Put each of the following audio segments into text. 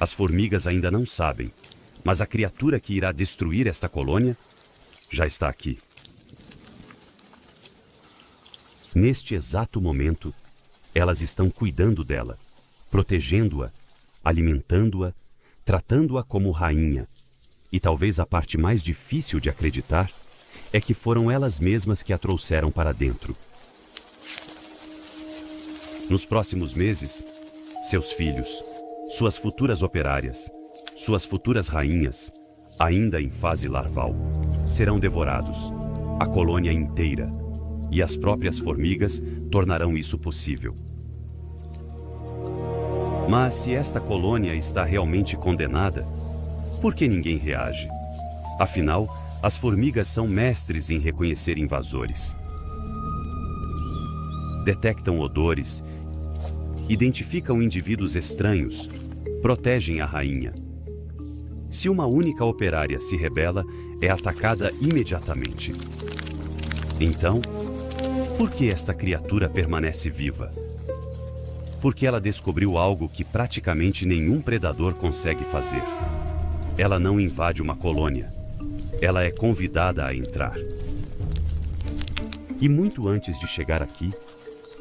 As formigas ainda não sabem, mas a criatura que irá destruir esta colônia já está aqui. Neste exato momento, elas estão cuidando dela, protegendo-a, alimentando-a, tratando-a como rainha. E talvez a parte mais difícil de acreditar é que foram elas mesmas que a trouxeram para dentro. Nos próximos meses, seus filhos, suas futuras operárias, suas futuras rainhas, ainda em fase larval, serão devorados, a colônia inteira, e as próprias formigas tornarão isso possível. Mas se esta colônia está realmente condenada, por que ninguém reage? Afinal, as formigas são mestres em reconhecer invasores. Detectam odores, identificam indivíduos estranhos, protegem a rainha. Se uma única operária se rebela, é atacada imediatamente. Então, por que esta criatura permanece viva? Porque ela descobriu algo que praticamente nenhum predador consegue fazer. Ela não invade uma colônia. Ela é convidada a entrar. E muito antes de chegar aqui,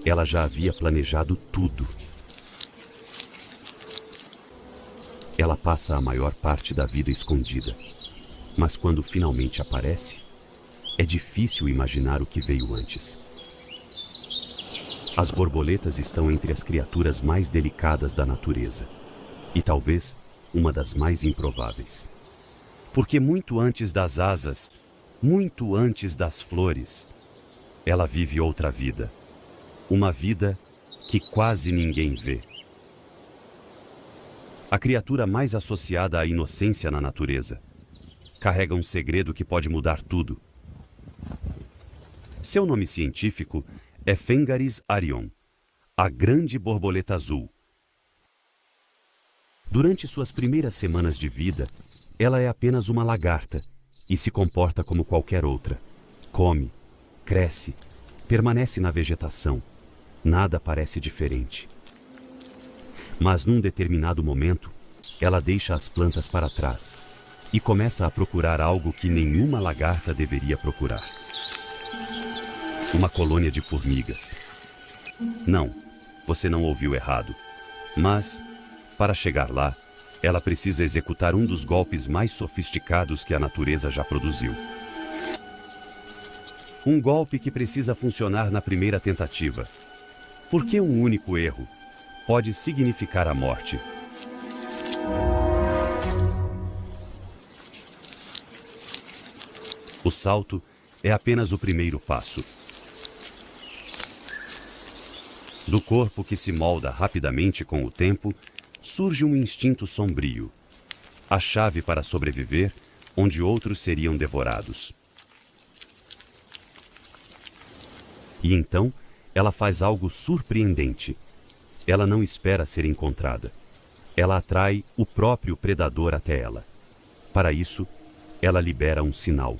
ela já havia planejado tudo. Ela passa a maior parte da vida escondida. Mas quando finalmente aparece, é difícil imaginar o que veio antes. As borboletas estão entre as criaturas mais delicadas da natureza. E talvez uma das mais improváveis. Porque muito antes das asas, muito antes das flores, ela vive outra vida. Uma vida que quase ninguém vê. A criatura mais associada à inocência na natureza carrega um segredo que pode mudar tudo. Seu nome científico é Fengaris arion, a grande borboleta azul. Durante suas primeiras semanas de vida, ela é apenas uma lagarta e se comporta como qualquer outra. Come, cresce, permanece na vegetação. Nada parece diferente. Mas num determinado momento, ela deixa as plantas para trás e começa a procurar algo que nenhuma lagarta deveria procurar. Uma colônia de formigas. Não, você não ouviu errado. Mas, para chegar lá, ela precisa executar um dos golpes mais sofisticados que a natureza já produziu. Um golpe que precisa funcionar na primeira tentativa. Porque um único erro pode significar a morte. O salto é apenas o primeiro passo. Do corpo que se molda rapidamente com o tempo, surge um instinto sombrio. A chave para sobreviver, onde outros seriam devorados. E então, ela faz algo surpreendente. Ela não espera ser encontrada. Ela atrai o próprio predador até ela. Para isso, ela libera um sinal.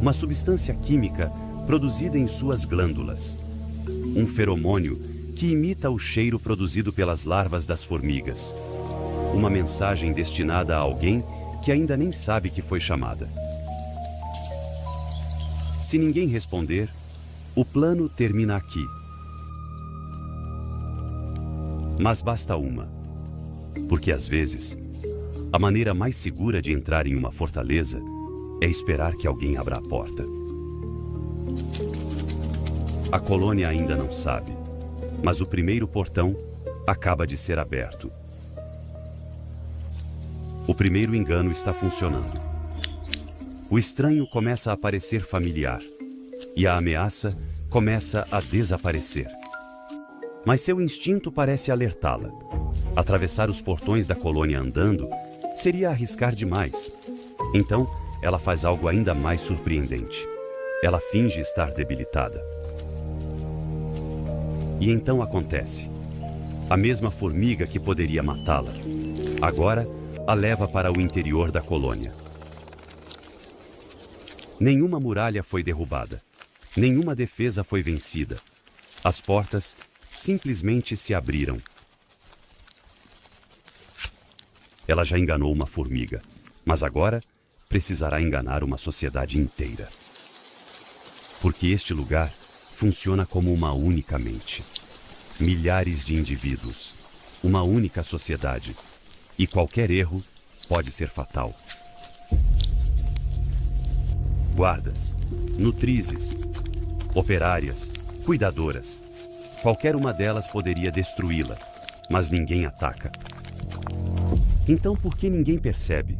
Uma substância química produzida em suas glândulas. Um feromônio que imita o cheiro produzido pelas larvas das formigas. Uma mensagem destinada a alguém que ainda nem sabe que foi chamada. Se ninguém responder, o plano termina aqui. Mas basta uma. Porque às vezes, a maneira mais segura de entrar em uma fortaleza é esperar que alguém abra a porta. A colônia ainda não sabe, mas o primeiro portão acaba de ser aberto. O primeiro engano está funcionando. O estranho começa a parecer familiar e a ameaça começa a desaparecer. Mas seu instinto parece alertá-la. Atravessar os portões da colônia andando seria arriscar demais. Então, ela faz algo ainda mais surpreendente. Ela finge estar debilitada. E então acontece. A mesma formiga que poderia matá-la, agora a leva para o interior da colônia. Nenhuma muralha foi derrubada. Nenhuma defesa foi vencida. As portas simplesmente se abriram. Ela já enganou uma formiga, mas agora precisará enganar uma sociedade inteira. Porque este lugar funciona como uma única mente. Milhares de indivíduos, uma única sociedade, e qualquer erro pode ser fatal. Guardas, nutrizes, operárias, cuidadoras. Qualquer uma delas poderia destruí-la, mas ninguém ataca. Então por que ninguém percebe?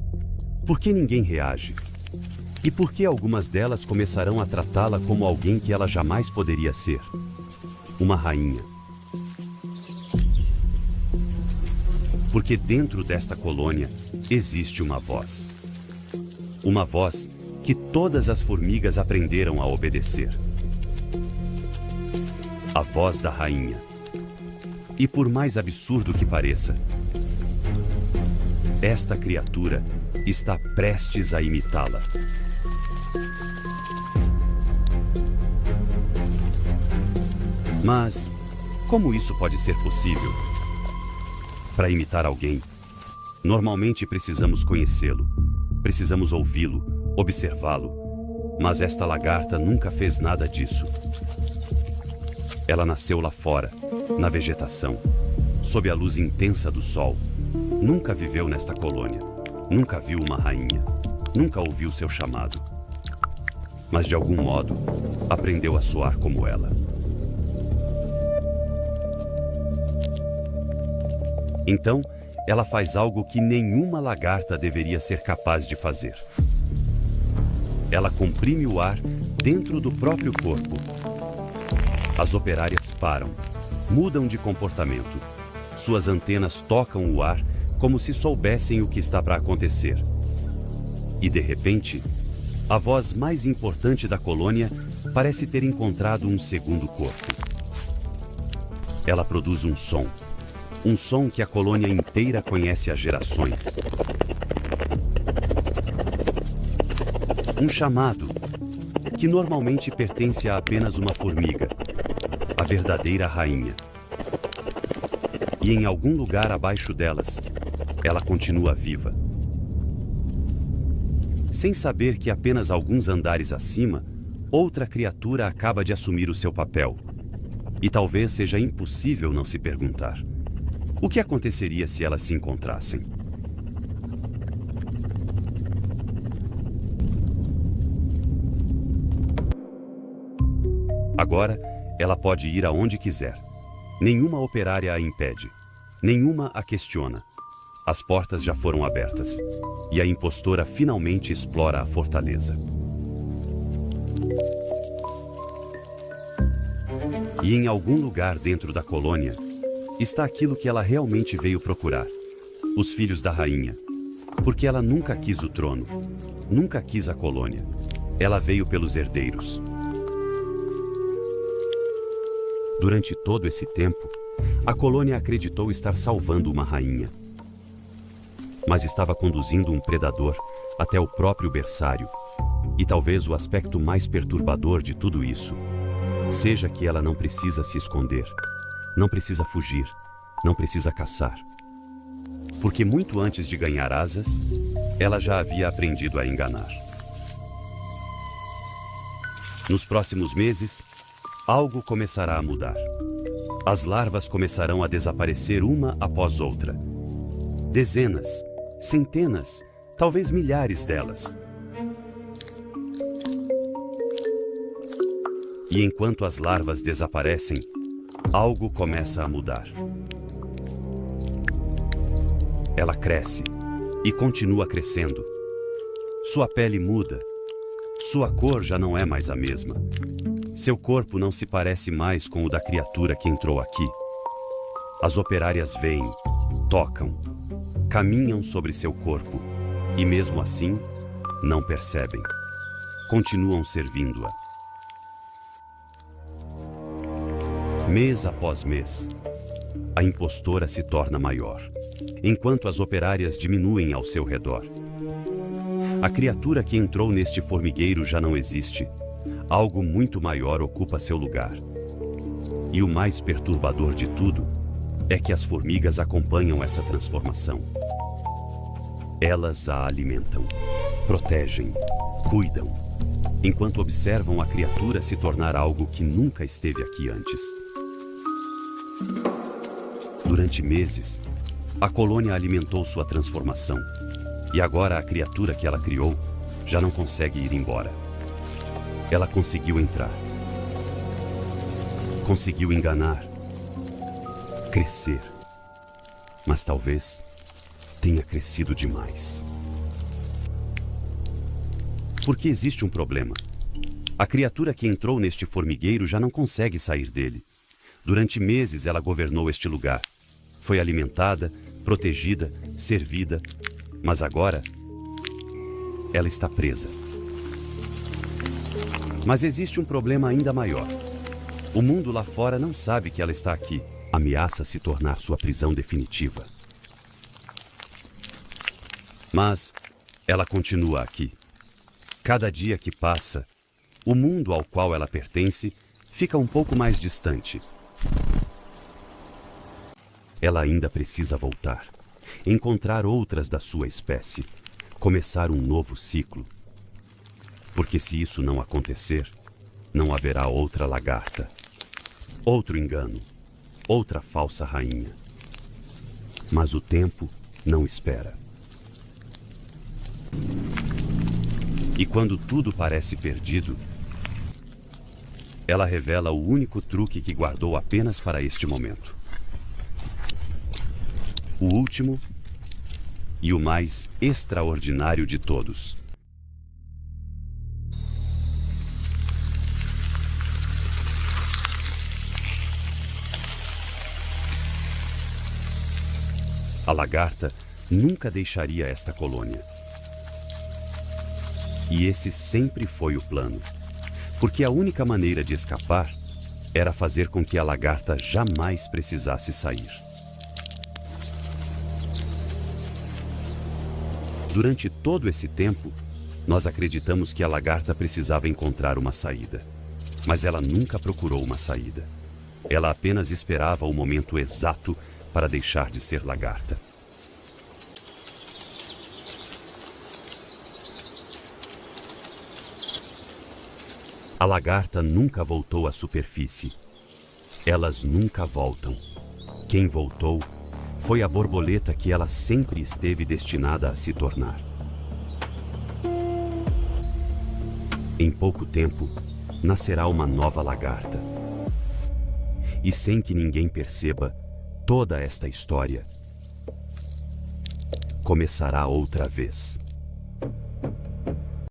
Por que ninguém reage? E por que algumas delas começarão a tratá-la como alguém que ela jamais poderia ser? Uma rainha. Porque dentro desta colônia existe uma voz. Uma voz que todas as formigas aprenderam a obedecer. A voz da rainha. E por mais absurdo que pareça, esta criatura está prestes a imitá-la. Mas como isso pode ser possível? Para imitar alguém, normalmente precisamos conhecê-lo, precisamos ouvi-lo, observá-lo, mas esta lagarta nunca fez nada disso. Ela nasceu lá fora, na vegetação, sob a luz intensa do sol. Nunca viveu nesta colônia, nunca viu uma rainha, nunca ouviu seu chamado. Mas de algum modo, aprendeu a soar como ela. Então, ela faz algo que nenhuma lagarta deveria ser capaz de fazer. Ela comprime o ar dentro do próprio corpo. As operárias param, mudam de comportamento. Suas antenas tocam o ar como se soubessem o que está para acontecer. E de repente, a voz mais importante da colônia parece ter encontrado um segundo corpo. Ela produz um som que a colônia inteira conhece há gerações. Um chamado que normalmente pertence a apenas uma formiga, a verdadeira rainha. E em algum lugar abaixo delas, ela continua viva. Sem saber que apenas alguns andares acima, outra criatura acaba de assumir o seu papel. E talvez seja impossível não se perguntar: o que aconteceria se elas se encontrassem? Agora, ela pode ir aonde quiser. Nenhuma operária a impede. Nenhuma a questiona. As portas já foram abertas. E a impostora finalmente explora a fortaleza. E em algum lugar dentro da colônia, está aquilo que ela realmente veio procurar: os filhos da rainha. Porque ela nunca quis o trono, nunca quis a colônia. Ela veio pelos herdeiros. Durante todo esse tempo, a colônia acreditou estar salvando uma rainha. Mas estava conduzindo um predador até o próprio berçário. E talvez o aspecto mais perturbador de tudo isso seja que ela não precisa se esconder. Não precisa fugir, não precisa caçar. Porque muito antes de ganhar asas, ela já havia aprendido a enganar. Nos próximos meses, algo começará a mudar. As larvas começarão a desaparecer uma após outra. Dezenas, centenas, talvez milhares delas. E enquanto as larvas desaparecem, algo começa a mudar. Ela cresce e continua crescendo. Sua pele muda. Sua cor já não é mais a mesma. Seu corpo não se parece mais com o da criatura que entrou aqui. As operárias veem, tocam, caminham sobre seu corpo e mesmo assim não percebem. Continuam servindo-a. Mês após mês, a impostora se torna maior, enquanto as operárias diminuem ao seu redor. A criatura que entrou neste formigueiro já não existe. Algo muito maior ocupa seu lugar. E o mais perturbador de tudo é que as formigas acompanham essa transformação. Elas a alimentam, protegem, cuidam, enquanto observam a criatura se tornar algo que nunca esteve aqui antes. Durante meses, a colônia alimentou sua transformação, e agora a criatura que ela criou já não consegue ir embora. Ela conseguiu entrar, conseguiu enganar, crescer, mas talvez tenha crescido demais. Porque existe um problema. A criatura que entrou neste formigueiro já não consegue sair dele. Durante meses ela governou este lugar. Foi alimentada, protegida, servida, mas agora ela está presa. Mas existe um problema ainda maior. O mundo lá fora não sabe que ela está aqui. Ameaça se tornar sua prisão definitiva. Mas ela continua aqui. Cada dia que passa, o mundo ao qual ela pertence fica um pouco mais distante. Ela ainda precisa voltar, encontrar outras da sua espécie, começar um novo ciclo. Porque se isso não acontecer, não haverá outra lagarta, outro engano, outra falsa rainha. Mas o tempo não espera. E quando tudo parece perdido, ela revela o único truque que guardou apenas para este momento. O último e o mais extraordinário de todos. A lagarta nunca deixaria esta colônia. E esse sempre foi o plano, porque a única maneira de escapar era fazer com que a lagarta jamais precisasse sair. Durante todo esse tempo, nós acreditamos que a lagarta precisava encontrar uma saída, mas ela nunca procurou uma saída. Ela apenas esperava o momento exato para deixar de ser lagarta. A lagarta nunca voltou à superfície. Elas nunca voltam. Quem voltou foi a borboleta que ela sempre esteve destinada a se tornar. Em pouco tempo, nascerá uma nova lagarta. E sem que ninguém perceba, toda esta história começará outra vez.